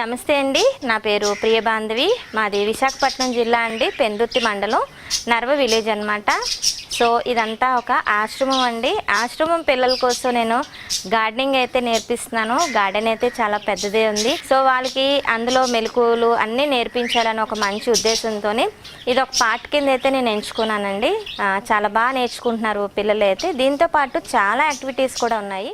నమస్తే అండి, నా పేరు ప్రియబాంధవి. మాది విశాఖపట్నం జిల్లా అండి, పెందుర్తి మండలం, నర్వ విలేజ్ అనమాట. సో ఇదంతా ఒక ఆశ్రమం అండి. ఆశ్రమం పిల్లల కోసం నేను గార్డెనింగ్ అయితే నేర్పిస్తున్నాను. గార్డెన్ అయితే చాలా పెద్దదే ఉంది. సో వాళ్ళకి అందులో మెలకువలు అన్నీ నేర్పించాలని ఒక మంచి ఉద్దేశంతో ఇది ఒక పార్ట్ కింద అయితే నేను ఎంచుకున్నానండి. చాలా బాగా నేర్చుకుంటున్నారు పిల్లలు అయితే. దీంతో పాటు చాలా యాక్టివిటీస్ కూడా ఉన్నాయి.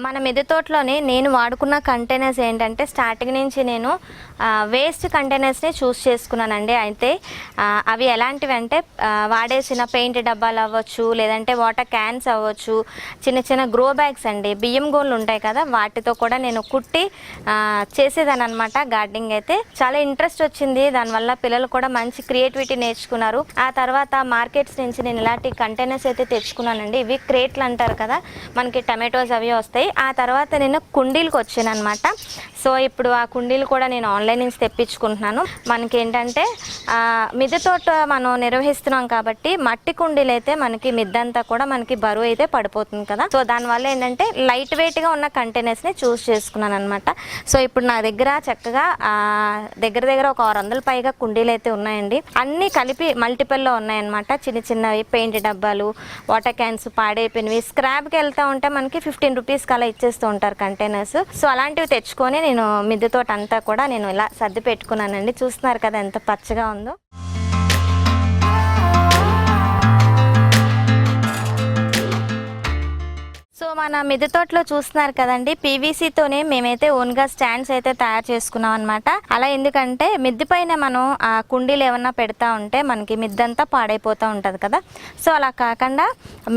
మన మిద్దె తోటలోనే నేను వాడుకున్న కంటైనర్స్ ఏంటంటే, స్టార్టింగ్ నుంచి నేను వేస్ట్ కంటైనర్స్ని చూస్ చేసుకున్నానండి. అయితే అవి ఎలాంటివి అంటే, వాడేసిన పెయింట్ డబ్బాలు అవ్వచ్చు, లేదంటే వాటర్ క్యాన్స్ అవ్వచ్చు, చిన్న చిన్న గ్రో బ్యాగ్స్ అండి, బియ్యం గోళ్ళు ఉంటాయి కదా, వాటితో కూడా నేను కుట్టి చేసేదాన్ని అనమాట. గార్డెనింగ్ అయితే చాలా ఇంట్రెస్ట్ వచ్చింది. దానివల్ల పిల్లలు కూడా మంచి క్రియేటివిటీ నేర్చుకున్నారు. ఆ తర్వాత మార్కెట్స్ నుంచి నేను ఇలాంటి కంటైనర్స్ అయితే తెచ్చుకున్నానండి. ఇవి క్రేట్లు అంటారు కదా, మనకి టమాటోస్ అవి వస్తాయి. ఆ తర్వాత నేను కుండీలకు వచ్చాను అనమాట. సో ఇప్పుడు ఆ కుండీలు కూడా నేను ఆన్లైన్ నుంచి తెప్పించుకుంటున్నాను. మనకి ఏంటంటే మిద్దె తోట మనం నిర్వహిస్తున్నాం కాబట్టి మట్టి కుండీలు అయితే మనకి మిద్దంతా కూడా మనకి బరువు అయితే పడిపోతుంది కదా. సో దానివల్ల ఏంటంటే లైట్ వెయిట్గా ఉన్న కంటైనర్స్ని చూస్ చేసుకున్నాను అనమాట. సో ఇప్పుడు నా దగ్గర చక్కగా దగ్గర ఒక 600 పైగా కుండీలు అయితే ఉన్నాయండి. అన్నీ కలిపి మల్టిపుల్లో ఉన్నాయన్నమాట. చిన్న చిన్నవి పెయింట్ డబ్బాలు, వాటర్ క్యాన్స్, పాడైపోయినవి, స్క్రాప్కి వెళ్తూ ఉంటే మనకి 15 రూపీస్కి అలా ఇచ్చేస్తూ ఉంటారు కంటైనర్స్. సో అలాంటివి తెచ్చుకొని నేను మిద్దె తోట అంతా కూడా నేను ఇలా సర్ది పెట్టుకున్నానండి. చూస్తున్నారు కదా ఎంత పచ్చగా ఉందో. సో మన మిద్దె తోటలో చూస్తున్నారు కదండి, పీవీసీతోనే మేమైతే ఓన్గా స్టాండ్స్ అయితే తయారు చేసుకున్నాం అనమాట. అలా ఎందుకంటే మిద్దె పైన మనం ఆ కుండీలు ఏమన్నా పెడతా ఉంటే మనకి మిద్దంతా పాడైపోతూ ఉంటుంది కదా. సో అలా కాకుండా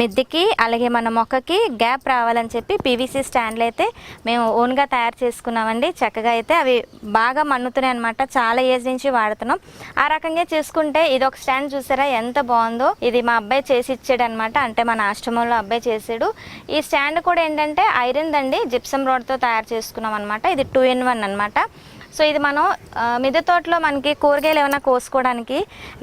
మిద్దెకి అలాగే మన మొక్కకి గ్యాప్ రావాలని చెప్పి పీవీసీ స్టాండ్లు అయితే మేము ఓన్గా తయారు చేసుకున్నామండి. చక్కగా అయితే అవి బాగా మన్నుతున్నాయి అనమాట. చాలా ఏజ్ నుంచి వాడుతున్నాం. ఆ రకంగా చూసుకుంటే ఇది ఒక స్టాండ్ చూసారా ఎంత బాగుందో. ఇది మా అబ్బాయి చేసి ఇచ్చాడు అనమాట. అంటే మన ఆశ్రమంలో అబ్బాయి చేసాడు. ఈ స్టాండ్ కూడా ఏంటంటే ఐరన్ దండి, జిప్సమ్ రోడ్తో తయారు చేసుకున్నాం అనమాట. ఇది 2-in-1 అనమాట. సో ఇది మనం మిద్దె తోటలో మనకి కూరగాయలు ఏమైనా కోసుకోవడానికి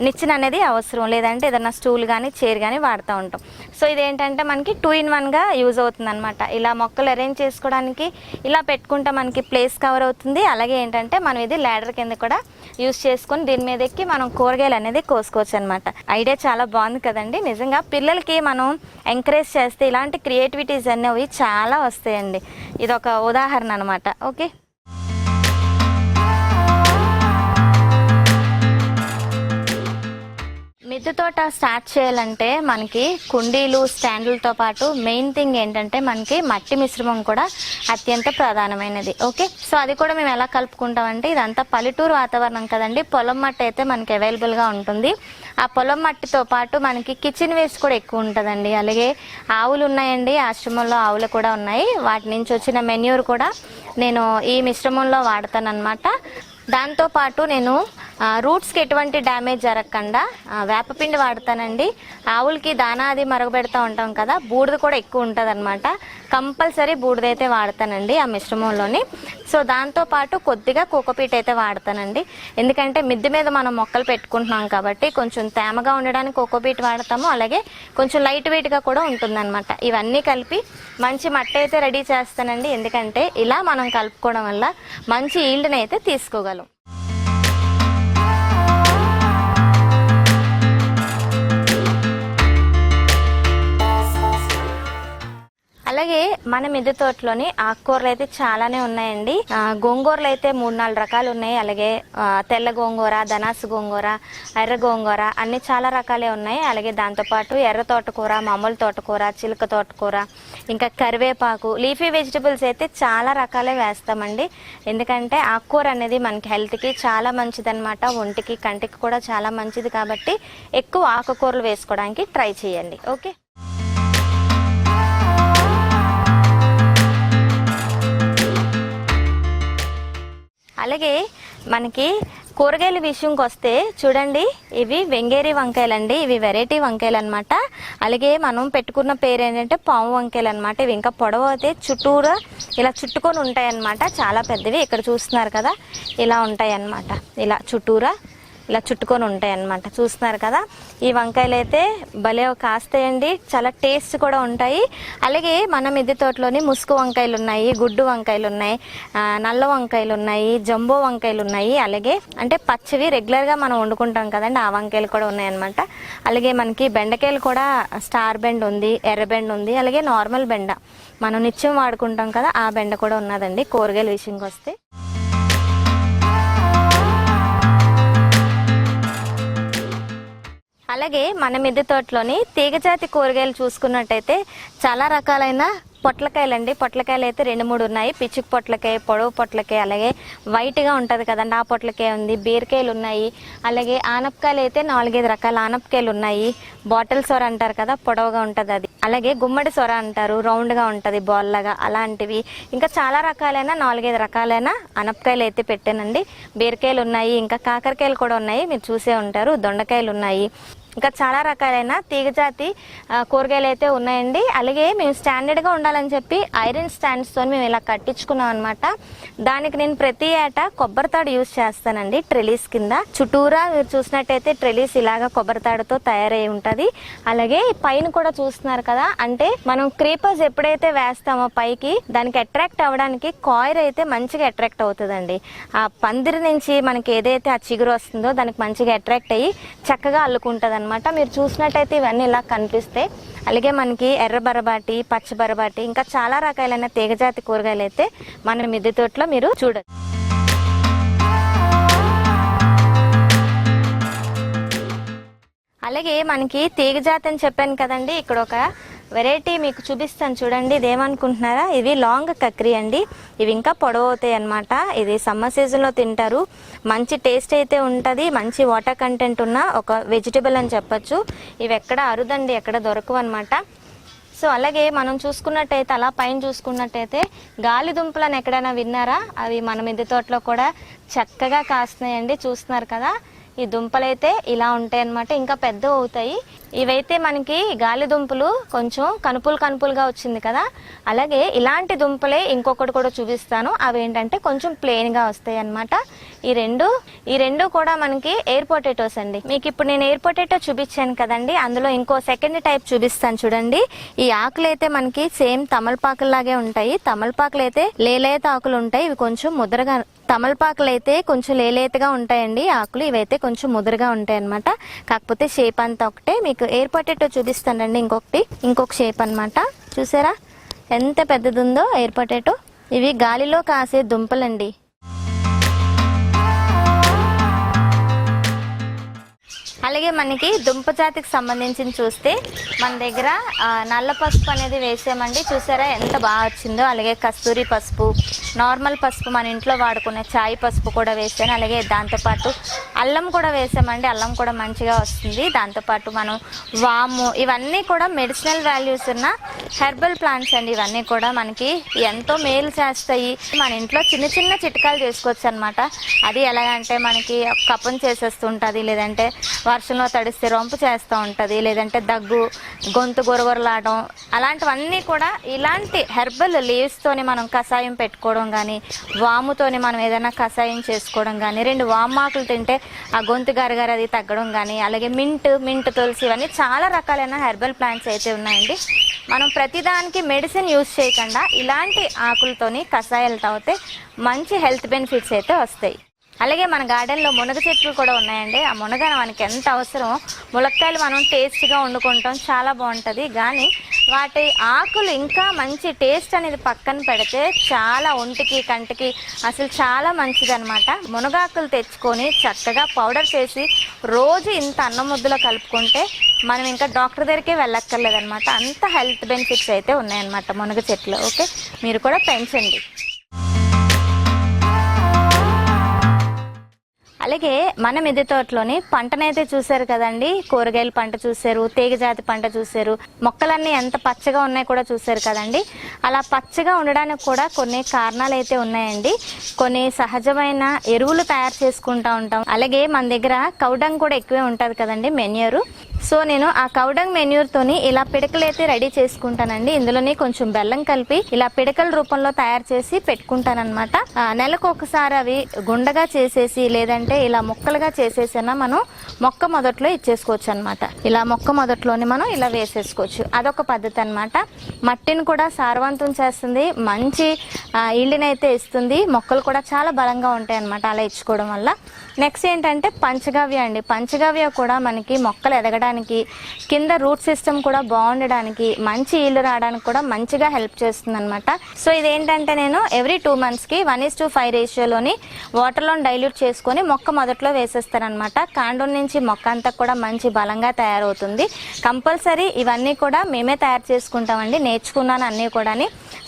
నిచ్చెన అనేది అవసరం, లేదంటే ఏదైనా స్టూల్ కానీ చైర్ కానీ వాడుతూ ఉంటాం. సో ఇదేంటంటే మనకి 2-in-1గా యూజ్ అవుతుంది అనమాట. ఇలా మొక్కలు అరేంజ్ చేసుకోవడానికి ఇలా పెట్టుకుంటే మనకి ప్లేస్ కవర్ అవుతుంది. అలాగే ఏంటంటే మనం ఇది ల్యాడర్ కింద కూడా యూజ్ చేసుకొని దీని మీద ఎక్కి మనం కూరగాయలు అనేది కోసుకోవచ్చు అనమాట. ఐడియా చాలా బాగుంది కదండి. నిజంగా పిల్లలకి మనం ఎంకరేజ్ చేస్తే ఇలాంటి క్రియేటివిటీస్ అనేవి చాలా వస్తాయండి. ఇది ఒక ఉదాహరణ అనమాట. ఓకే, మిద్దె తోట స్టార్ట్ చేయాలంటే మనకి కుండీలు, స్టాండ్లతో పాటు మెయిన్ థింగ్ ఏంటంటే మనకి మట్టి మిశ్రమం కూడా అత్యంత ప్రధానమైనది. ఓకే, సో అది కూడా మేము ఎలా కలుపుకుంటామంటే, ఇదంతా పల్లెటూరు వాతావరణం కదండి, పొలం మట్టి అయితే మనకి అవైలబుల్గా ఉంటుంది. ఆ పొలం మట్టితో పాటు మనకి కిచెన్ వేస్ట్ కూడా ఎక్కువ ఉంటుందండి. అలాగే ఆవులు ఉన్నాయండి, ఆశ్రమంలో ఆవులు కూడా ఉన్నాయి. వాటి నుంచి వచ్చిన మెన్యూర్ కూడా నేను ఈ మిశ్రమంలో వాడతాను అనమాట. దాంతోపాటు నేను రూట్స్కి ఎటువంటి డ్యామేజ్ జరగకుండా వేపపిండి వాడతానండి. ఆవులకి దానా అది మరగబెడతా ఉంటాం కదా, బూడిద కూడా ఎక్కువ ఉంటుంది అనమాట. కంపల్సరీ బూడిదైతే వాడతానండి ఆ మిశ్రమంలోని. సో దాంతోపాటు కొద్దిగా కోకోపీట్ అయితే వాడతానండి. ఎందుకంటే మిద్దె మీద మనం మొక్కలు పెట్టుకుంటున్నాం కాబట్టి కొంచెం తేమగా ఉండడానికి కోకోపీట్ వాడతాము. అలాగే కొంచెం లైట్ వెయిట్గా కూడా ఉంటుందన్నమాట. ఇవన్నీ కలిపి మంచి మట్టి అయితే రెడీ చేస్తానండి. ఎందుకంటే ఇలా మనం కలుపుకోవడం వల్ల మంచి ఈల్డ్ని అయితే తీసుకోగలం. అలాగే మన మిద్దె తోటలోని ఆకుకూరలు అయితే చాలానే ఉన్నాయండి. గోంగూరలు అయితే 3-4 రకాలు ఉన్నాయి. అలాగే తెల్ల గోంగూర, ధనాసు గోంగూర, ఎర్ర గోంగూర అన్ని చాలా రకాలే ఉన్నాయి. అలాగే దాంతోపాటు ఎర్ర తోటకూర, మామూలు తోటకూర, చిలుక తోటకూర, ఇంకా కరివేపాకు, లీఫీ వెజిటబుల్స్ అయితే చాలా రకాలే వేస్తామండి. ఎందుకంటే ఆకుకూర అనేది మనకి హెల్త్కి చాలా మంచిదన్నమాట. ఒంటికి కంటికి కూడా చాలా మంచిది కాబట్టి ఎక్కువ ఆకుకూరలు వేసుకోవడానికి ట్రై చేయండి. ఓకే, అలాగే మనకి కూరగాయల విషయంకి వస్తే చూడండి, ఇవి వెంగేరి వంకాయలండి. ఇవి వెరైటీ వంకాయలు అనమాట. అలాగే మనం పెట్టుకున్న పేరు ఏంటంటే పాము వంకాయలు అనమాట. ఇవి ఇంకా పొడవు అయితే చుట్టూరా ఇలా చుట్టుకొని ఉంటాయి అన్నమాట. చాలా పెద్దవి. ఇక్కడ చూస్తున్నారు కదా, ఇలా ఉంటాయి అన్నమాట. ఇలా చుట్టూరా ఇలా చుట్టుకొని ఉంటాయి అన్నమాట. చూస్తున్నారు కదా, ఈ వంకాయలు అయితే భలే కాస్తాయండి. చాలా టేస్ట్ కూడా ఉంటాయి. అలాగే మన మిద్దె తోటలోని ముసుగు వంకాయలు ఉన్నాయి, గుడ్డు వంకాయలు ఉన్నాయి, నల్ల వంకాయలు ఉన్నాయి, జంబో వంకాయలు ఉన్నాయి. అలాగే అంటే పచ్చివి రెగ్యులర్గా మనం వండుకుంటాం కదండి, ఆ వంకాయలు కూడా ఉన్నాయి అన్నమాట. అలాగే మనకి బెండకాయలు కూడా స్టార్ బెండ్ ఉంది, ఎర్ర బెండ్ ఉంది, అలాగే నార్మల్ బెండ మనం నిత్యం వాడుకుంటాం కదా, ఆ బెండ కూడా ఉన్నదండి. కూరగాయల విషయంకి వస్తే అలాగే మన మిద్దె తోటలోని తీగజాతి కూరగాయలు చూసుకున్నట్టయితే చాలా రకాలైన పొట్లకాయలండి. పొట్లకాయలు అయితే 2-3 ఉన్నాయి. పిచ్చుకు పొట్లకాయ, పొడవు పొట్లకాయ, అలాగే వైట్గా ఉంటుంది కదండి ఆ పొట్లకాయ ఉంది. బీరకాయలు ఉన్నాయి. అలాగే ఆనపకాయలు అయితే 4-5 రకాల ఆనపకాయలు ఉన్నాయి. బాటిల్ సొర అంటారు కదా, పొడవుగా ఉంటుంది అది. అలాగే గుమ్మడి సొర అంటారు, రౌండ్గా ఉంటుంది బాల్ లాగా, అలాంటివి. ఇంకా చాలా రకాలైన 4-5 రకాలైన ఆనపకాయలు అయితే పెట్టానండి. బీరకాయలు ఉన్నాయి, ఇంకా కాకరకాయలు కూడా ఉన్నాయి, మీరు చూసే ఉంటారు. దొండకాయలు ఉన్నాయి, ఇంకా చాలా రకాలైన తీగజాతి కూరగాయలు అయితే ఉన్నాయండి. అలాగే మేము స్టాండర్డ్గా ఉండాలని చెప్పి ఐరన్ స్టాండ్స్తో మేము ఇలా కట్టించుకున్నాం అనమాట. దానికి నేను ప్రతి ఏటా కొబ్బరి తాడు యూజ్ చేస్తానండి. ట్రెలీస్ కింద చుట్టూరా మీరు చూసినట్టయితే ట్రెలీస్ ఇలాగా కొబ్బరి తాడుతో తయారై ఉంటుంది. అలాగే పైన కూడా చూస్తున్నారు కదా, అంటే మనం క్రీపర్స్ ఎప్పుడైతే వేస్తామో పైకి, దానికి అట్రాక్ట్ అవ్వడానికి కాయిర్ అయితే మంచిగా అట్రాక్ట్ అవుతుందండి. ఆ పందిరి నుంచి మనకి ఏదైతే ఆ చిగురు వస్తుందో దానికి మంచిగా అట్రాక్ట్ అయ్యి చక్కగా అల్లుకుంటుంది అనమాట. మీరు చూసినట్టయితే ఇవన్నీ ఇలా కనిపిస్తాయి. అలాగే మనకి ఎర్ర బరబాటి, పచ్చ బరబాటి, ఇంకా చాలా రకాలైన తీగజాతి కూరగాయలు అయితే మన మిద్దె తోటలో మీరు చూడొచ్చు. అలాగే మనకి తీగజాతి అని చెప్పాను కదండి, ఇక్కడ ఒక వెరైటీ మీకు చూపిస్తాను చూడండి. ఇదేమనుకుంటున్నారా, ఇవి లాంగ్ కక్రీ అండి. ఇవి ఇంకా పొడవు అవుతాయి అనమాట. ఇది సమ్మర్ సీజన్లో తింటారు. మంచి టేస్ట్ అయితే ఉంటుంది. మంచి వాటర్ కంటెంట్ ఉన్న ఒక వెజిటబుల్ అని చెప్పచ్చు. ఇవి ఎక్కడ అరుదండి, ఎక్కడ దొరకవు అనమాట. సో అలాగే మనం చూసుకున్నట్టయితే, అలా పైన చూసుకున్నట్టయితే గాలి దుంపలను ఎక్కడైనా విన్నారా? అవి మన మిద్దె తోటలో కూడా చక్కగా కాస్తున్నాయండి. చూస్తున్నారు కదా, ఈ దుంపలైతే ఇలా ఉంటాయి అన్నమాట. ఇంకా పెద్ద అవుతాయి. ఇవైతే మనకి గాలి దుంపలు కొంచెం కనుపులుగా వచ్చింది కదా, అలాగే ఇలాంటి దుంపలే ఇంకొకటి కూడా చూపిస్తాను. అవి ఏంటంటే కొంచెం ప్లెయిన్గా వస్తాయి అన్నమాట. ఈ రెండు కూడా మనకి ఎయిర్ పొటాటోస్ అండి. మీకు ఇప్పుడు నేను ఎయిర్ పొటాటో చూపించాను కదండి, అందులో ఇంకో సెకండ్ టైప్ చూపిస్తాను చూడండి. ఈ ఆకులు అయితే మనకి సేమ్ తమలపాకులాగే ఉంటాయి. తమలపాకులు అయితే లేలేత ఆకులు ఉంటాయి. ఇవి కొంచెం ముద్రగా, తమలపాకులు అయితే కొంచెం లేలేతగా ఉంటాయండి ఆకులు. ఇవైతే కొంచెం ముదురుగా ఉంటాయి అనమాట. కాకపోతే షేప్ అంతా ఒకటే. మీకు ఎయిర్ పొటాటో చూపిస్తానండి. ఇంకొక షేప్ అనమాట. చూసారా ఎంత పెద్దది ఉందో ఎయిర్ పొటాటో. ఇవి గాలిలో కాసే దుంపలండి. అలాగే మనకి దుంప జాతికి సంబంధించి చూస్తే మన దగ్గర నల్ల పసుపు అనేది వేసామండి. చూసారా ఎంత బాగా వచ్చిందో. అలాగే కస్తూరి పసుపు, నార్మల్ పసుపు, మన ఇంట్లో వాడుకునే చాయ్ పసుపు కూడా వేసాను. అలాగే దాంతోపాటు అల్లం కూడా వేసామండి. అల్లం కూడా మంచిగా వస్తుంది. దాంతోపాటు మనం వాము, ఇవన్నీ కూడా మెడిసినల్ వాల్యూస్ ఉన్న హెర్బల్ ప్లాంట్స్ అండి. ఇవన్నీ కూడా మనకి ఎంతో మేలు చేస్తాయి. మన ఇంట్లో చిన్న చిన్న చిట్కాలు చేసుకోవచ్చు అనమాట. అది ఎలాగంటే మనకి కప్పం చేసేస్తుంటుంది, లేదంటే వర్షంలో తడిస్తే రొంపు చేస్తూ ఉంటుంది, లేదంటే దగ్గు, గొంతు గొరగొరలాడడం, అలాంటివన్నీ కూడా ఇలాంటి హెర్బల్ లీవ్స్తోని మనం కషాయం పెట్టుకోవడం కానీ, వాముతోని మనం ఏదైనా కషాయం చేసుకోవడం కానీ, 2 వామాకులు తింటే ఆ గొంతు గరగర అది తగ్గడం కానీ, అలాగే మింట్ తులసి, ఇవన్నీ చాలా రకాలైన హెర్బల్ ప్లాంట్స్ అయితే ఉన్నాయండి. మనం ప్రతిదానికి మెడిసిన్ యూజ్ చేయకుండా ఇలాంటి ఆకులతోని కషాయాలు తాగితే మంచి హెల్త్ బెనిఫిట్స్ అయితే వస్తాయి. అలాగే మన గార్డెన్లో మునగ చెట్లు కూడా ఉన్నాయండి. ఆ మునగ మనకి ఎంత అవసరం. ములక్కాయలు మనం టేస్ట్గా వండుకుంటాం, చాలా బాగుంటుంది. కానీ వాటి ఆకులు ఇంకా మంచి టేస్ట్ అనేది పక్కన పెడితే చాలా ఒంటికి కంటికి అసలు చాలా మంచిది అనమాట. మునగాకులు తెచ్చుకొని చక్కగా పౌడర్ చేసి రోజు ఇంత అన్నం ముద్దలో కలుపుకుంటే మనం ఇంకా డాక్టర్ దగ్గరికే వెళ్ళక్కర్లేదనమాట. అంత హెల్త్ బెనిఫిట్స్ అయితే ఉన్నాయన్నమాట మునగ చెట్లు. ఓకే, మీరు కూడా పెంచండి. అలాగే మన మిద్దె తోటలోని పంటనైతే చూసారు కదండి. కూరగాయల పంట చూసారు, తీగజాతి పంట చూసారు, మొక్కలన్నీ ఎంత పచ్చగా ఉన్నాయి కూడా చూసారు కదండి. అలా పచ్చగా ఉండడానికి కూడా కొన్ని కారణాలు అయితే ఉన్నాయండి. కొన్ని సహజమైన ఎరువులు తయారు చేసుకుంటూ ఉంటాం. అలాగే మన దగ్గర కౌడంగ్ కూడా ఎక్కువే ఉంటుంది కదండి, మెన్యూరు. సో నేను ఆ కౌడంగ్ మెన్యూర్తోని ఇలా పిడకలు అయితే రెడీ చేసుకుంటానండి. ఇందులోని కొంచెం బెల్లం కలిపి ఇలా పిడకల రూపంలో తయారు చేసి పెట్టుకుంటానమాట. నెలకు ఒకసారి అవి గుండగా చేసేసి లేదంటే ఇలా ముక్కలుగా చేసేసినా మనం మొక్క మొదట్లో ఇచ్చేసుకోవచ్చు అనమాట. ఇలా మొక్క మొదట్లోని మనం ఇలా వేసేసుకోవచ్చు. అదొక పద్ధతి అనమాట. మట్టిని కూడా సారవంతం చేస్తుంది, మంచి ఈల్డ్ని ఇస్తుంది. మొక్కలు కూడా చాలా బలంగా ఉంటాయి అనమాట అలా ఇచ్చుకోవడం వల్ల. నెక్స్ట్ ఏంటంటే పంచగవ్య అండి. పంచగవ్య కూడా మనకి మొక్కలు ఎదగడానికి, కింద రూట్ సిస్టమ్ కూడా బాగుండడానికి, మంచి ఈల్డ్ రావడానికి కూడా మంచిగా హెల్ప్ చేస్తుంది అనమాట. సో ఇదేంటంటే నేను ఎవ్రీ 2 monthsకి 1:5 రేషియోలోని వాటర్లో డైల్యూట్ చేసుకొని మొక్క మొదట్లో వేసేస్తానమాట. కాండం నుంచి మొక్క అంతా కూడా మంచి బలంగా తయారవుతుంది. కంపల్సరీ ఇవన్నీ కూడా మేమే తయారు చేసుకుంటామండి. నేర్చుకున్నాను అన్నీ కూడా.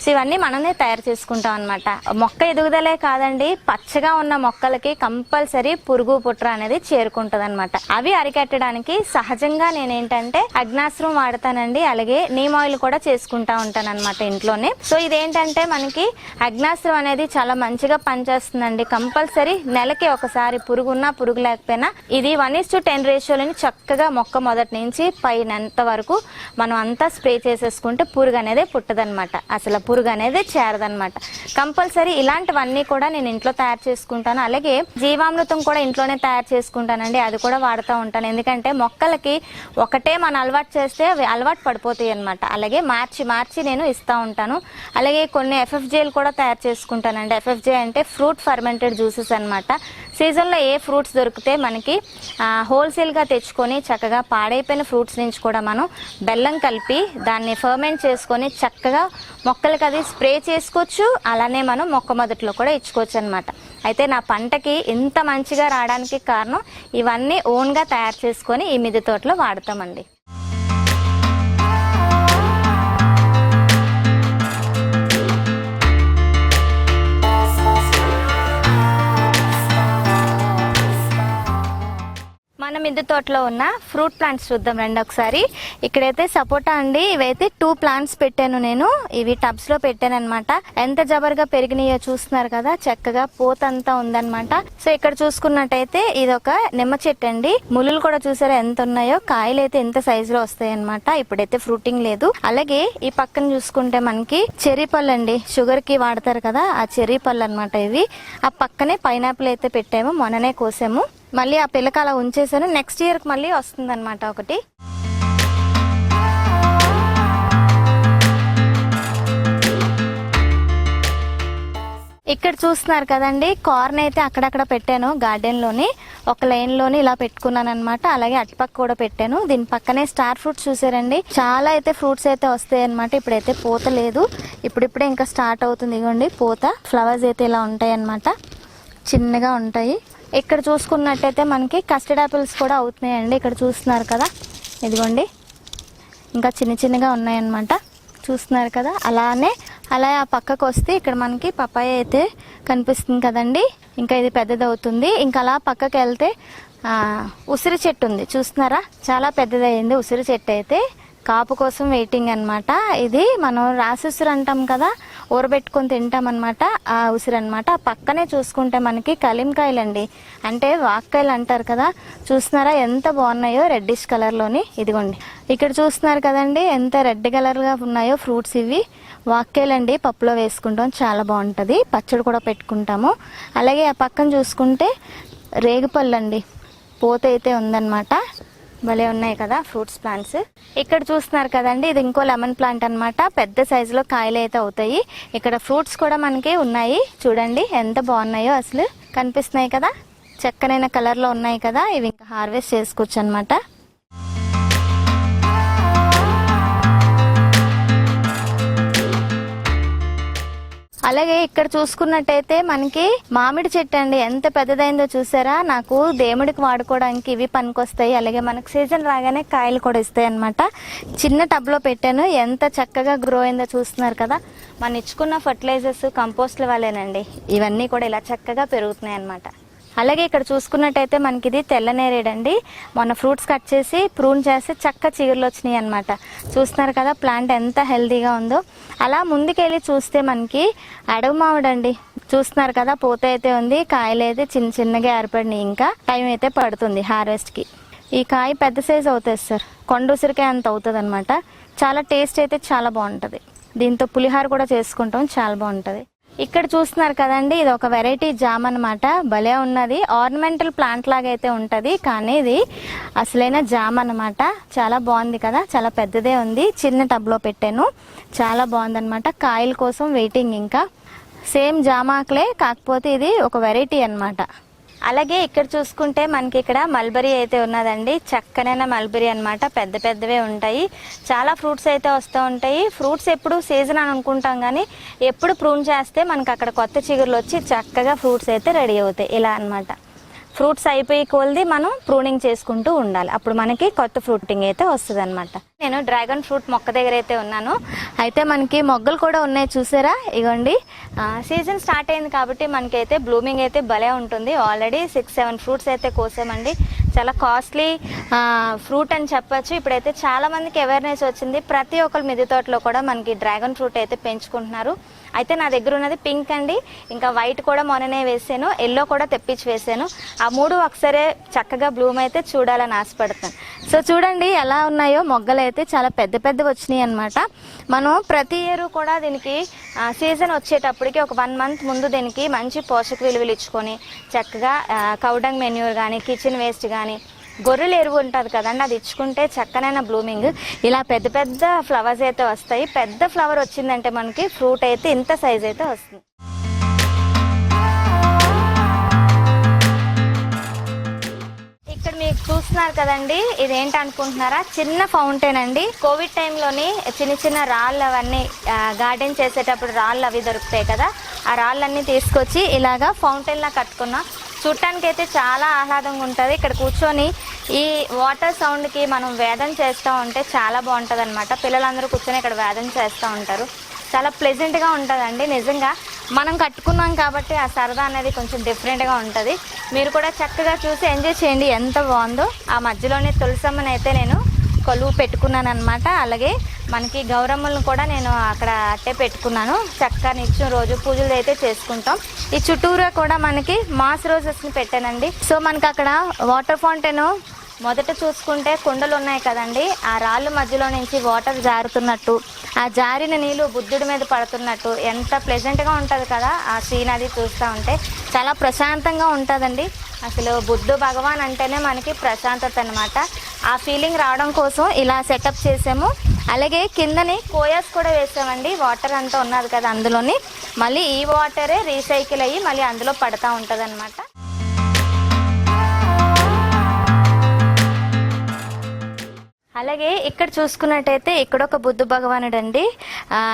సో ఇవన్నీ మనమే తయారు చేసుకుంటాం అనమాట. మొక్క ఎదుగుదలే కాదండి, పచ్చగా ఉన్న మొక్కలకి కంపల్సరీ పురుగు పుట్ర అనేది చేరుకుంటది అనమాట. అవి అరికట్టడానికి సహజంగా నేనేంటంటే అగ్నాశ్రం వాడతానండి. అలాగే నీమ్ ఆయిల్ కూడా చేసుకుంటా ఉంటాను అనమాట ఇంట్లోనే. సో ఇదేంటంటే మనకి అగ్నాశ్రం అనేది చాలా మంచిగా పనిచేస్తుందండి. కంపల్సరీ నెలకి ఒకసారి పురుగు ఉన్నా పురుగు లేకపోయినా ఇది 1:10 రేషియోలని చక్కగా మొక్క మొదటి నుంచి పైనంత వరకు మనం అంతా స్ప్రే చేసేసుకుంటే పురుగు అనేది పుట్టదనమాట. అసలు పురుగు అనేది చేరదనమాట. కంపల్సరీ ఇలాంటివన్నీ కూడా నేను ఇంట్లో తయారు చేసుకుంటాను. అలాగే జీవామృతం కూడా ఇంట్లోనే తయారు చేసుకుంటానండి. అది కూడా వాడుతూ ఉంటాను. ఎందుకంటే మొక్కలకి ఒకటే మనం అలవాటు చేస్తే అవి అలవాటు పడిపోతాయి అనమాట. అలాగే మార్చి నేను ఇస్తూ ఉంటాను. అలాగే కొన్ని FFJలు కూడా తయారు చేసుకుంటానండి. FFJ అంటే ఫ్రూట్ ఫర్మెంటెడ్ జ్యూసెస్ అనమాట. సీజన్లో ఏ ఫ్రూట్స్ దొరికితే మనకి హోల్సేల్గా తెచ్చుకొని చక్కగా పాడైపోయిన ఫ్రూట్స్ నుంచి కూడా మనం బెల్లం కలిపి దాన్ని ఫర్మెంట్ చేసుకొని చక్కగా మొక్కలకి అది స్ప్రే చేసుకోవచ్చు. అలానే మనం మొక్క మొదట్లో కూడా ఇచ్చుకోవచ్చు అనమాట. అయితే నా పంటకి ఇంత మంచిగా రావడానికి కారణం ఇవన్నీ ఓన్గా తయారు చేసుకొని ఈ మిద్దె తోటలో వాడతామండి. మన మిద్దె తోటలో ఉన్న ఫ్రూట్ ప్లాంట్స్ చూద్దాం రండి ఒకసారి. ఇక్కడైతే సపోటా అండి. ఇవైతే 2 plants పెట్టాను నేను. ఇవి టబ్స్ లో పెట్టాను అనమాట. ఎంత జబర్గా పెరిగినాయో చూస్తున్నారు కదా. చక్కగా పోతంతా ఉందన్నమాట. సో ఇక్కడ చూసుకున్నట్టయితే ఇది ఒక నిమ్మ చెట్టు అండి. ములులు కూడా చూసారా ఎంత ఉన్నాయో. కాయలు అయితే ఎంత సైజు లో వస్తాయి అనమాట. ఇప్పుడైతే ఫ్రూటింగ్ లేదు. అలాగే ఈ పక్కన చూసుకుంటే మనకి చెర్రీ పళ్ళు అండి. షుగర్ కి వాడతారు కదా, ఆ చెర్రీ పళ్ళు అనమాట ఇవి. ఆ పక్కనే పైనాపిల్ అయితే పెట్టాము, మొన్ననే కోసాము. మళ్ళీ ఆ పిల్లక అలా ఉంచేసాను. నెక్స్ట్ ఇయర్కి మళ్ళీ వస్తుంది అనమాట ఒకటి. ఇక్కడ చూస్తున్నారు కదండి, కార్న్ అయితే అక్కడక్కడ పెట్టాను గార్డెన్లోని. ఒక లైన్లోని ఇలా పెట్టుకున్నాను అనమాట. అలాగే అటుపక్క కూడా పెట్టాను. దీని పక్కనే స్టార్ ఫ్రూట్స్ చూసారండి. చాలా అయితే ఫ్రూట్స్ అయితే వస్తాయి అనమాట. ఇప్పుడైతే పూత లేదు, ఇప్పుడిప్పుడే ఇంకా స్టార్ట్ అవుతుంది. ఇదిగోండి పూత. ఫ్లవర్స్ అయితే ఇలా ఉంటాయి అనమాట, చిన్నగా ఉంటాయి. ఇక్కడ చూసుకున్నట్టయితే మనకి కస్టర్డ్ యాపిల్స్ కూడా అవుతున్నాయండి. ఇక్కడ చూస్తున్నారు కదా, ఇదిగోండి ఇంకా చిన్నగా ఉన్నాయన్నమాట. చూస్తున్నారు కదా. అలా ఆ పక్కకు వస్తే ఇక్కడ మనకి పపాయ అయితే కనిపిస్తుంది కదండి. ఇంకా ఇది పెద్దది అవుతుంది. ఇంకా అలా పక్కకి వెళ్తే ఉసిరి చెట్టు ఉంది, చూస్తున్నారా. చాలా పెద్దదయ్యింది ఉసిరి చెట్టు అయితే. కాపు కోసం వెయిటింగ్ అనమాట. ఇది మనం రాసి ఉసిరి అంటాం కదా, ఊరబెట్టుకొని తింటాం అనమాట, ఆ ఉసిరి అనమాట. ఆ పక్కనే చూసుకుంటే మనకి కలింకాయలు అండి, అంటే వాక్కాయలు అంటారు కదా. చూస్తున్నారా ఎంత బాగున్నాయో రెడ్డిష్ కలర్లోని. ఇదిగోండి ఇక్కడ చూస్తున్నారు కదండి ఎంత రెడ్ కలర్గా ఉన్నాయో ఫ్రూట్స్. ఇవి వాక్కాయలు అండి, పప్పులో వేసుకుంటాం, చాలా బాగుంటుంది. పచ్చడి కూడా పెట్టుకుంటాము. అలాగే ఆ పక్కన చూసుకుంటే రేగుపళ్ళు అండి, పూత అయితే ఉందన్నమాట. భలే ఉన్నాయి కదా ఫ్రూట్స్ ప్లాంట్స్. ఇక్కడ చూస్తున్నారు కదండి, ఇది ఇంకో లెమన్ ప్లాంట్ అనమాట. పెద్ద సైజులో కాయలు అయితే అవుతాయి. ఇక్కడ ఫ్రూట్స్ కూడా మనకి ఉన్నాయి, చూడండి ఎంత బాగున్నాయో అసలు. కనిపిస్తున్నాయి కదా, చక్కనైన కలర్లో ఉన్నాయి కదా, ఇవి ఇంకా హార్వెస్ట్ చేసుకోవచ్చు అనమాట. అలాగే ఇక్కడ చూసుకున్నట్టయితే మనకి మామిడి చెట్టు అండి, ఎంత పెద్దదైందో చూసారా. నాకు దేవుడికి వాడుకోవడానికి ఇవి పనికొస్తాయి. అలాగే మనకు సీజన్ రాగానే కాయలు కూడా ఇస్తాయి అనమాట. చిన్న టబ్లో పెట్టాను, ఎంత చక్కగా గ్రో అయిందో చూస్తున్నారు కదా. మనం ఇచ్చుకున్న ఫర్టిలైజర్స్ కంపోస్ట్ల వల్లేనండి ఇవన్నీ కూడా ఇలా చక్కగా పెరుగుతున్నాయి అనమాట. అలాగే ఇక్కడ చూసుకున్నట్టయితే మనకి ఇది తెల్ల నేరేడండి. మొన్న ఫ్రూట్స్ కట్ చేసి ప్రూన్ చేసి చక్క చిగుర్లు వచ్చినాయి అనమాట. చూస్తున్నారు కదా ప్లాంట్ ఎంత హెల్తీగా ఉందో. అలా ముందుకెళ్ళి చూస్తే మనకి అడవి మామిడండి, చూస్తున్నారు కదా పూత అయితే ఉంది, కాయలు అయితే చిన్న చిన్నగా ఏర్పడినాయి. ఇంకా టైం అయితే పడుతుంది హార్వెస్ట్కి. ఈ కాయ పెద్ద సైజ్ అవుతుంది సార్, కొండ ఉసిరికాయ అంత అవుతుంది అనమాట. చాలా టేస్ట్ అయితే చాలా బాగుంటుంది. దీంతో పులిహార కూడా చేసుకుంటాం, చాలా బాగుంటుంది. ఇక్కడ చూస్తున్నారు కదండి, ఇది ఒక వెరైటీ జామ్ అనమాట. భలే ఉన్నది, ఆర్నమెంటల్ ప్లాంట్ లాగా అయితే ఉంటుంది, కానీ ఇది అసలైన జామ్ అనమాట. చాలా బాగుంది కదా, చాలా పెద్దదే ఉంది. చిన్న టబ్లో పెట్టాను, చాలా బాగుందన్నమాట. కాయల కోసం వెయిటింగ్. ఇంకా సేమ్ జామాకులే, కాకపోతే ఇది ఒక వెరైటీ అనమాట. అలాగే ఇక్కడ చూసుకుంటే మనకి ఇక్కడ మల్బరీ అయితే ఉన్నదండి. చక్కనైన మల్బరీ అనమాట, పెద్ద పెద్దవే ఉంటాయి. చాలా ఫ్రూట్స్ అయితే వస్తూ ఉంటాయి. ఫ్రూట్స్ ఎప్పుడు సీజన్ అని అనుకుంటాం, కానీ ఎప్పుడు ప్రూన్ చేస్తే మనకి అక్కడ కొత్త చిగుర్లు వచ్చి చక్కగా ఫ్రూట్స్ అయితే రెడీ అవుతాయి. ఇలా అనమాట. ఫ్రూట్స్ అయిపోయి కొలిది మనం ప్రూనింగ్ చేసుకుంటూ ఉండాలి, అప్పుడు మనకి కొత్త ఫ్రూటింగ్ అయితే వస్తుంది అనమాట. నేను డ్రాగన్ ఫ్రూట్ మొక్క దగ్గర అయితే ఉన్నాను. అయితే మనకి మొగ్గలు కూడా ఉన్నాయి చూసారా, ఇగోండి. సీజన్ స్టార్ట్ అయింది కాబట్టి మనకైతే బ్లూమింగ్ అయితే భలే ఉంటుంది. ఆల్రెడీ 6-7 ఫ్రూట్స్ అయితే కోసామండి. చాలా కాస్ట్లీ ఫ్రూట్ అని చెప్పచ్చు. ఇప్పుడైతే చాలా మందికి అవేర్నెస్ వచ్చింది. ప్రతి ఒక్కరి మిద్దె తోటలో కూడా మనకి డ్రాగన్ ఫ్రూట్ అయితే పెంచుకుంటున్నారు. అయితే నా దగ్గర ఉన్నది పింక్ అండి, ఇంకా వైట్ కూడా మొన్ననే వేసాను, ఎల్లో కూడా తెప్పించి వేసాను. ఆ మూడు ఒకసారి చక్కగా బ్లూమ్ అయితే చూడాలని ఆశపడుతాను. సో చూడండి ఎలా ఉన్నాయో మొగ్గలు అయితే చాలా పెద్ద పెద్ద వచ్చినాయి అనమాట. మనం ప్రతి ఇయర్ కూడా దీనికి సీజన్ వచ్చేటప్పటికి ఒక 1 మంత్ ముందు దీనికి మంచి పోషక విలువలు ఇచ్చుకొని చక్కగా కౌడంగ్ మెన్యూర్ కానీ, కిచెన్ వేస్ట్ కానీ, గొర్రెల ఎరువు ఉంటుంది కదండి, అది ఇచ్చుకుంటే చక్కనైన బ్లూమింగ్ ఇలా పెద్ద పెద్ద ఫ్లవర్స్ అయితే వస్తాయి. పెద్ద ఫ్లవర్ వచ్చిందంటే మనకి ఫ్రూట్ అయితే ఇంత సైజ్ అయితే వస్తుంది. ఇక్కడ మీకు చూస్తున్నారు కదండి, ఇదేంటి అనుకుంటున్నారా, చిన్న ఫౌంటైన్ అండి. కోవిడ్ టైంలోని చిన్న చిన్న రాళ్ళు అవన్నీ గార్డెన్ చేసేటప్పుడు రాళ్ళు అవి దొరుకుతాయి కదా, ఆ రాళ్ళన్నీ తీసుకొచ్చి ఇలాగా ఫౌంటైన్ లా కట్టుకున్నా. చూడటానికి అయితే చాలా ఆహ్లాదంగా ఉంటుంది. ఇక్కడ కూర్చొని ఈ వాటర్ సౌండ్కి మనం వేదన చేస్తూ ఉంటే చాలా బాగుంటుంది అనమాట. పిల్లలందరూ కూర్చొని ఇక్కడ వేదన చేస్తూ ఉంటారు. చాలా ప్లెజెంట్గా ఉంటుందండి. నిజంగా మనం కట్టుకున్నాం కాబట్టి ఆ సరదా అనేది కొంచెం డిఫరెంట్గా ఉంటుంది. మీరు కూడా చక్కగా చూసి ఎంజాయ్ చేయండి, ఎంత బాగుందో. ఆ మధ్యలోనే తులసమ్మని అయితే నేను కొలువు పెట్టుకున్నాను అనమాట. అలాగే మనకి గౌరమ్మలను కూడా నేను అక్కడ అట్టే పెట్టుకున్నాను. చక్కగా నిత్యం రోజు పూజలు అయితే చేసుకుంటాం. ఈ చుట్టూరా కూడా మనకి మాస్ రోజెస్ని పెట్టానండి. సో మనకి అక్కడ వాటర్ ఫౌంటైన్ మొదట చూసుకుంటే కుండలు ఉన్నాయి కదండి, ఆ రాళ్ళ మధ్యలో నుంచి వాటర్ జారుతున్నట్టు, ఆ జారిన నీళ్ళు బుద్ధుడి మీద పడుతున్నట్టు ఎంత ప్లెజెంట్గా ఉంటుంది కదా. ఆ సీన్ అది చూస్తూ ఉంటే చాలా ప్రశాంతంగా ఉంటుందండి. అసలు బుద్ధ భగవాన్ అంటేనే మనకి ప్రశాంతత అనమాట. ఆ ఫీలింగ్ రావడం కోసం ఇలా సెటప్ చేసాము. అలాగే కిందని కోయాస్ కూడా వేసామండి. వాటర్ అంతా ఉన్నది కదా అందులోని, మళ్ళీ ఈ వాటరే రీసైకిల్ అయ్యి మళ్ళీ అందులో పడతా ఉంటుంది అనమాట. అలాగే ఇక్కడ చూసుకున్నట్టయితే ఇక్కడ ఒక బుద్ధ భగవానుడు అండి,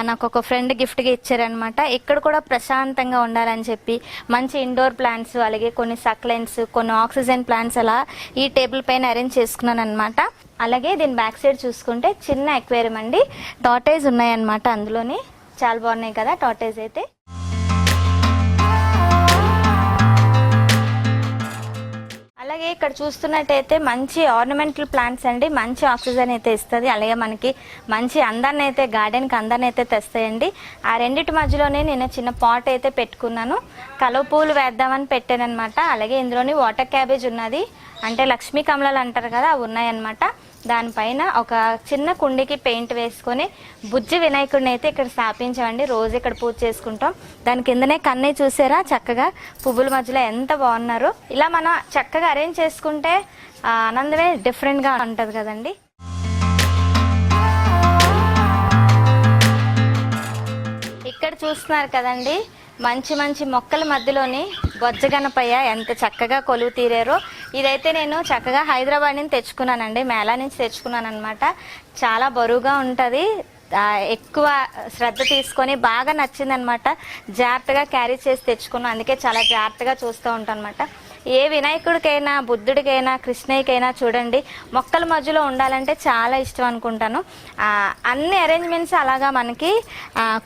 నాకు ఒక ఫ్రెండ్ గిఫ్ట్గా ఇచ్చారనమాట. ఇక్కడ కూడా ప్రశాంతంగా ఉండాలని చెప్పి మంచి ఇండోర్ ప్లాంట్స్, అలాగే కొన్ని సక్లెంట్స్, కొన్ని ఆక్సిజన్ ప్లాంట్స్ అలా ఈ టేబుల్ పైన అరేంజ్ చేసుకున్నాను అనమాట. అలాగే దీని బ్యాక్ సైడ్ చూసుకుంటే చిన్న ఎక్వేరియం అండి, టార్టైజ్ ఉన్నాయన్నమాట అందులోని. చాలా బాగున్నాయి కదా టార్టైజ్ అయితే. అలాగే ఇక్కడ చూస్తున్నట్టయితే మంచి ఆర్నమెంటల్ ప్లాంట్స్ అండి, మంచి ఆక్సిజన్ అయితే ఇస్తుంది. అలాగే మనకి మంచి అందాన్ని అయితే, గార్డెన్కి అందాన్ని అయితే తెస్తాయండి. ఆ రెండింటి మధ్యలోనే నేను చిన్న పాట్ అయితే పెట్టుకున్నాను. కలువ పూలు వేద్దామని పెట్టానమాట. అలాగే ఇందులోని వాటర్ క్యాబేజ్ ఉన్నది, అంటే లక్ష్మీ కమలాలు అంటారు కదా, అవి ఉన్నాయన్నమాట. దానిపైన ఒక చిన్న కుండీకి పెయింట్ వేసుకొని బుజ్జి వినాయకుడిని అయితే ఇక్కడ స్థాపించామండి. రోజు ఇక్కడ పూజ చేసుకుంటాం. దాని కిందనే కన్నయ్య చూసారా, చక్కగా పువ్వుల మధ్యలో ఎంత బాగున్నారు. ఇలా మనం చక్కగా అరేంజ్ చేసుకుంటే ఆనందమే డిఫరెంట్గా ఉంటుంది కదండి. ఇక్కడ చూస్తున్నారు కదండి, మంచి మంచి మొక్కల మధ్యలోని బొజ్జగనపయ్య ఎంత చక్కగా కొలువు తీరారో. ఇదైతే నేను చక్కగా హైదరాబాద్ నుంచి తెచ్చుకున్నానండి, మేళా నుంచి తెచ్చుకున్నాను అనమాట. చాలా బరువుగా ఉంటుంది, ఎక్కువ శ్రద్ధ తీసుకొని బాగా నచ్చిందనమాట. జాగ్రత్తగా క్యారీ చేసి తెచ్చుకున్నాను, అందుకే చాలా జాగ్రత్తగా చూస్తూ ఉంటాను అనమాట. ఏ వినాయకుడికైనా, బుద్ధుడికైనా, కృష్ణయ్యకైనా చూడండి మొక్కల మధ్యలో ఉండాలంటే చాలా ఇష్టం అనుకుంటాను. అన్ని అరేంజ్మెంట్స్ అలాగా మనకి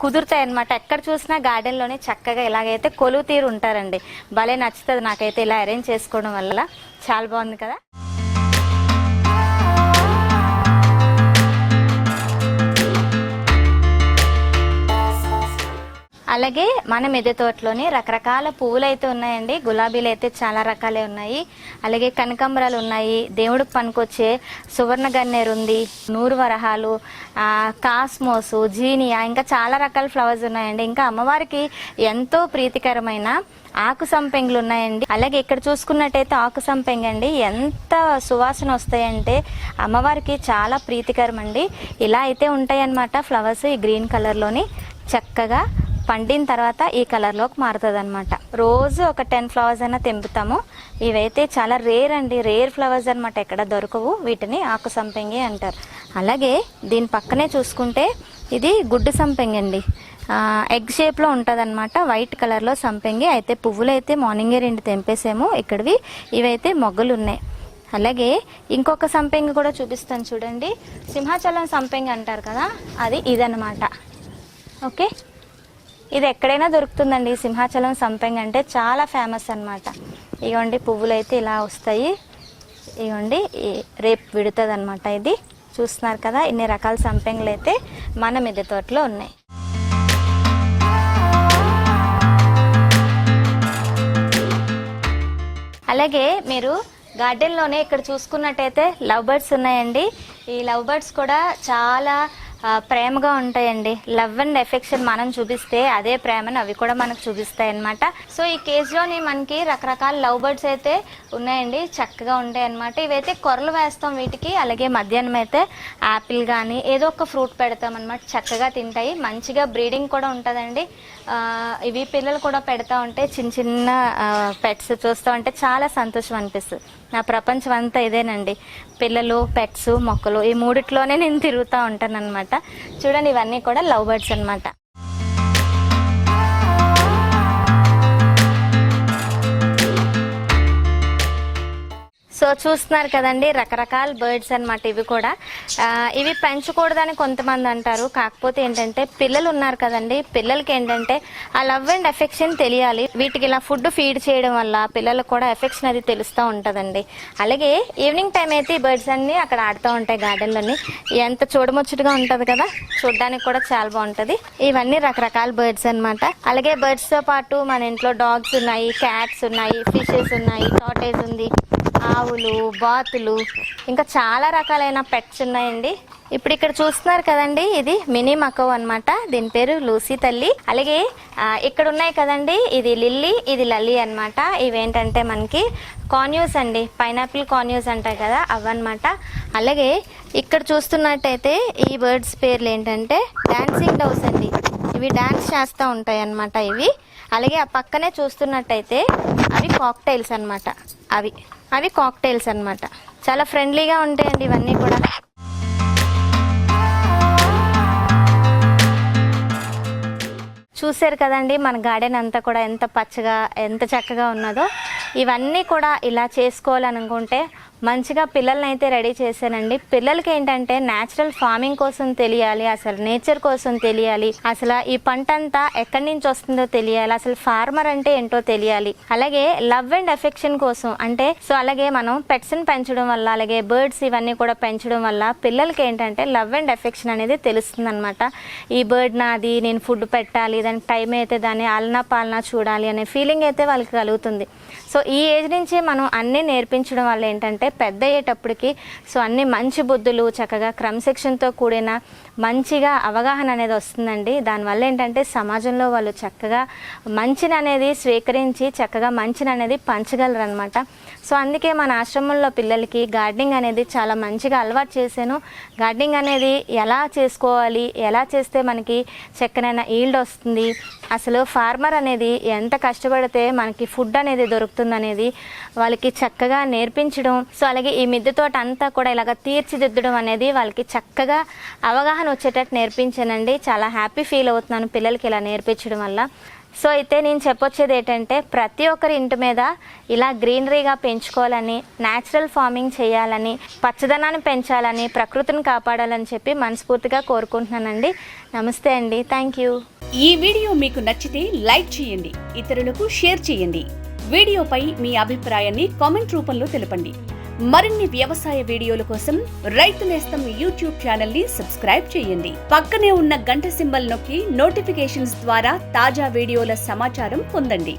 కుదురుతాయి అనమాట. ఎక్కడ చూసినా గార్డెన్లోనే చక్కగా ఇలాగైతే కొలువు తీరు ఉంటారండి. భలే నచ్చుతుంది నాకైతే ఇలా అరేంజ్ చేసుకోవడం వల్ల. చాలా బాగుంది కదా. అలాగే మన మిద్దె తోటలోని రకరకాల పువ్వులు అయితే ఉన్నాయండి. గులాబీలు అయితే చాలా రకాలే ఉన్నాయి, అలాగే కనకాంబరాలు ఉన్నాయి, దేవుడికి పనికొచ్చే సువర్ణ గన్నేరు ఉంది, నూరు వరహాలు, కాస్మోసు, జీనియా, ఇంకా చాలా రకాల ఫ్లవర్స్ ఉన్నాయండి. ఇంకా అమ్మవారికి ఎంతో ప్రీతికరమైన ఆకు సంపెంగులు ఉన్నాయండి. అలాగే ఇక్కడ చూసుకున్నట్టయితే ఆకు సంపెంగ అండి ఎంత సువాసన వస్తాయంటే అమ్మవారికి చాలా ప్రీతికరం అండి. ఇలా అయితే ఉంటాయి అన్నమాట ఫ్లవర్స్. ఈ గ్రీన్ కలర్లోని చక్కగా పండిన తర్వాత ఈ కలర్లోకి మారుతుంది అనమాట. రోజు ఒక 10 ఫ్లవర్స్ అయినా తెంపుతాము. ఇవైతే చాలా రేర్ అండి, రేర్ ఫ్లవర్స్ అనమాట, ఎక్కడ దొరకవు. వీటిని ఆకు సంపెంగి అంటారు. అలాగే దీని పక్కనే చూసుకుంటే ఇది గుడ్డు సంపెంగి అండి, ఎగ్ షేప్లో ఉంటుంది అనమాట, వైట్ కలర్లో సంపెంగి. అయితే పువ్వులు అయితే మార్నింగే 2 తెంపేసాము ఇక్కడివి. ఇవైతే మొగ్గలు ఉన్నాయి. అలాగే ఇంకొక సంపెంగి కూడా చూపిస్తాను చూడండి, సింహాచలం సంపెంగి అంటారు కదా, అది ఇదనమాట. ఓకే, ఇది ఎక్కడైనా దొరుకుతుందండి. సింహాచలం సంపెంగి అంటే చాలా ఫేమస్ అనమాట. ఇగోండి పువ్వులు అయితే ఇలా వస్తాయి. ఇగోండి రేపు విడుతుంది అనమాట. ఇది చూస్తున్నారు కదా, ఇన్ని రకాల సంపెంగులు అయితే మన మిద్దె తోటలో ఉన్నాయి. అలాగే మీరు గార్డెన్లోనే ఇక్కడ చూసుకున్నట్టయితే లవ్ బర్డ్స్ ఉన్నాయండి. ఈ లవ్ బర్డ్స్ కూడా చాలా ప్రేమగా ఉంటాయండి. లవ్ అండ్ ఎఫెక్షన్ మనం చూపిస్తే అదే ప్రేమను అవి కూడా మనకు చూపిస్తాయి అన్నమాట. సో ఈ కేజ్లోని మనకి రకరకాల లవ్ బర్డ్స్ అయితే ఉన్నాయండి, చక్కగా ఉంటాయి అన్నమాట. ఇవైతే కొరలు వేస్తాం వీటికి. అలాగే మధ్యాహ్నం అయితే యాపిల్ కానీ ఏదో ఒక ఫ్రూట్ పెడతాం అన్నమాట, చక్కగా తింటాయి. మంచిగా బ్రీడింగ్ కూడా ఉంటుందండి. ఇవి పిల్లలు కూడా పెడతా ఉంటే చిన్న చిన్న పెట్స్ చూస్తూ ఉంటే చాలా సంతోషం అనిపిస్తుంది. నా ప్రపంచం అంతా ఇదేనండి, పిల్లలు, పెట్స్, మొక్కలు, ఈ మూడిట్లోనే నేను తిరుగుతూ ఉంటాను అనమాట. చూడండి ఇవన్నీ కూడా లవ్ బర్డ్స్ అనమాట. సో చూస్తున్నారు కదండి రకరకాల బర్డ్స్ అనమాట. ఇవి కూడా ఇవి పెంచకూడదని కొంతమంది అంటారు. కాకపోతే ఏంటంటే పిల్లలు ఉన్నారు కదండి, పిల్లలకి ఏంటంటే ఆ లవ్ అండ్ ఎఫెక్షన్ తెలియాలి. వీటికి ఇలా ఫుడ్ ఫీడ్ చేయడం వల్ల పిల్లలకు కూడా ఎఫెక్షన్ అది తెలుస్తూ ఉంటుందండి. అలాగే ఈవినింగ్ టైం అయితే ఈ బర్డ్స్ అన్ని అక్కడ ఆడుతూ ఉంటాయి గార్డెన్లోని. ఎంత చూడముచ్చటగా ఉంటుంది కదా, చూడడానికి కూడా చాలా బాగుంటుంది. ఇవన్నీ రకరకాల బర్డ్స్ అనమాట. అలాగే బర్డ్స్ తో పాటు మన ఇంట్లో డాగ్స్ ఉన్నాయి, క్యాట్స్ ఉన్నాయి, ఫిషెస్ ఉన్నాయి, టార్టైజ్ ఉంది, ఆవులు, బాతులు, ఇంకా చాలా రకాలైన పెట్స్ ఉన్నాయండి. ఇప్పుడు ఇక్కడ చూస్తున్నారు కదండి, ఇది మినీ మకవ్ అనమాట. దీని పేరు లూసీ తల్లి. అలాగే ఇక్కడ ఉన్నాయి కదండి, ఇది లిల్లీ, ఇది లల్లీ అనమాట. ఇవేంటంటే మనకి కాన్యూస్ అండి, పైనాపిల్ కాన్యూస్ అంటాయి కదా, అవన్నమాట. అలాగే ఇక్కడ చూస్తున్నట్టయితే ఈ బర్డ్స్ పేర్లు ఏంటంటే డాన్సింగ్ డౌస్ అండి. ఇవి డాన్స్ చేస్తూ ఉంటాయి అన్నమాట ఇవి. అలాగే ఆ పక్కనే చూస్తున్నట్టయితే అవి కాక్టైల్స్ అనమాట. అవి కాక్టైల్స్ అనమాట. చాలా ఫ్రెండ్లీగా ఉంటాయండి ఇవన్నీ కూడా. చూసారు కదండి మన గార్డెన్ అంతా కూడా ఎంత పచ్చగా, ఎంత చక్కగా ఉన్నదో. ఇవన్నీ కూడా ఇలా చేసుకోవాలనుకుంటే మంచిగా పిల్లల్ని అయితే రెడీ చేశానండి. పిల్లలకి ఏంటంటే న్యాచురల్ ఫార్మింగ్ కోసం తెలియాలి, అసలు నేచర్ కోసం తెలియాలి, అసలు ఈ పంట అంతా ఎక్కడి నుంచి వస్తుందో తెలియాలి, అసలు ఫార్మర్ అంటే ఏంటో తెలియాలి. అలాగే లవ్ అండ్ ఎఫెక్షన్ కోసం అంటే సో అలాగే మనం పెట్స్ని పెంచడం వల్ల, అలాగే బర్డ్స్ ఇవన్నీ కూడా పెంచడం వల్ల పిల్లలకి ఏంటంటే లవ్ అండ్ ఎఫెక్షన్ అనేది తెలుస్తుంది అనమాట. ఈ బర్డ్ నాది, నేను ఫుడ్ పెట్టాలి, దానికి టైం అయితే దాన్ని ఆలనా పాలనా చూడాలి అనే ఫీలింగ్ అయితే వాళ్ళకి కలుగుతుంది. సో ఈ ఏజ్ నుంచి మనం అన్నీ నేర్పించడం వల్ల ఏంటంటే పెద్ద అయ్యేటప్పటికి సో అన్ని మంచి బుద్ధులు చక్కగా క్రమశిక్షణతో కూడిన మంచిగా అవగాహన అనేది వస్తుందండి. దానివల్ల ఏంటంటే సమాజంలో వాళ్ళు చక్కగా మంచిని అనేది స్వీకరించి చక్కగా మంచిని అనేది పంచగలరు అనమాట. సో అందుకే మన ఆశ్రమంలో పిల్లలకి గార్డెనింగ్ అనేది చాలా మంచిగా అలవాటు చేశాను. గార్డెనింగ్ అనేది ఎలా చేసుకోవాలి, ఎలా చేస్తే మనకి చక్కనైన ఈల్డ్ వస్తుంది, అసలు ఫార్మర్ అనేది ఎంత కష్టపడితే మనకి ఫుడ్ అనేది దొరుకుతుంది అనేది వాళ్ళకి చక్కగా నేర్పించడం. సో అలాగే ఈ మిద్దె తోట అంతా కూడా ఇలాగ తీర్చిదిద్దడం అనేది వాళ్ళకి చక్కగా అవగాహన వచ్చేటట్టు నేర్పించానండి. చాలా హ్యాపీ ఫీల్ అవుతున్నాను పిల్లలకి ఇలా నేర్పించడం వల్ల. సో అయితే నేను చెప్పొచ్చేది ఏంటంటే ప్రతి ఒక్కరి ఇంటి మీద ఇలా గ్రీనరీగా పెంచుకోవాలని, న్యాచురల్ ఫార్మింగ్ చేయాలని, పచ్చదనాన్ని పెంచాలని, ప్రకృతిని కాపాడాలని చెప్పి మనస్ఫూర్తిగా కోరుకుంటున్నానండి. నమస్తే అండి. Thank you. ఈ వీడియో మీకు నచ్చితే లైక్ చేయండి, ఇతరులకు షేర్ చేయండి. వీడియోపై మీ అభిప్రాయాన్ని కామెంట్ రూపంలో తెలపండి. మరిన్ని వ్యవసాయ వీడియోల కోసం రైతు నేస్తం యూట్యూబ్ ఛానల్ ని సబ్స్క్రైబ్ చేయండి. పక్కనే ఉన్న గంట సింబల్ నొక్కి నోటిఫికేషన్స్ ద్వారా తాజా వీడియోల సమాచారం పొందండి.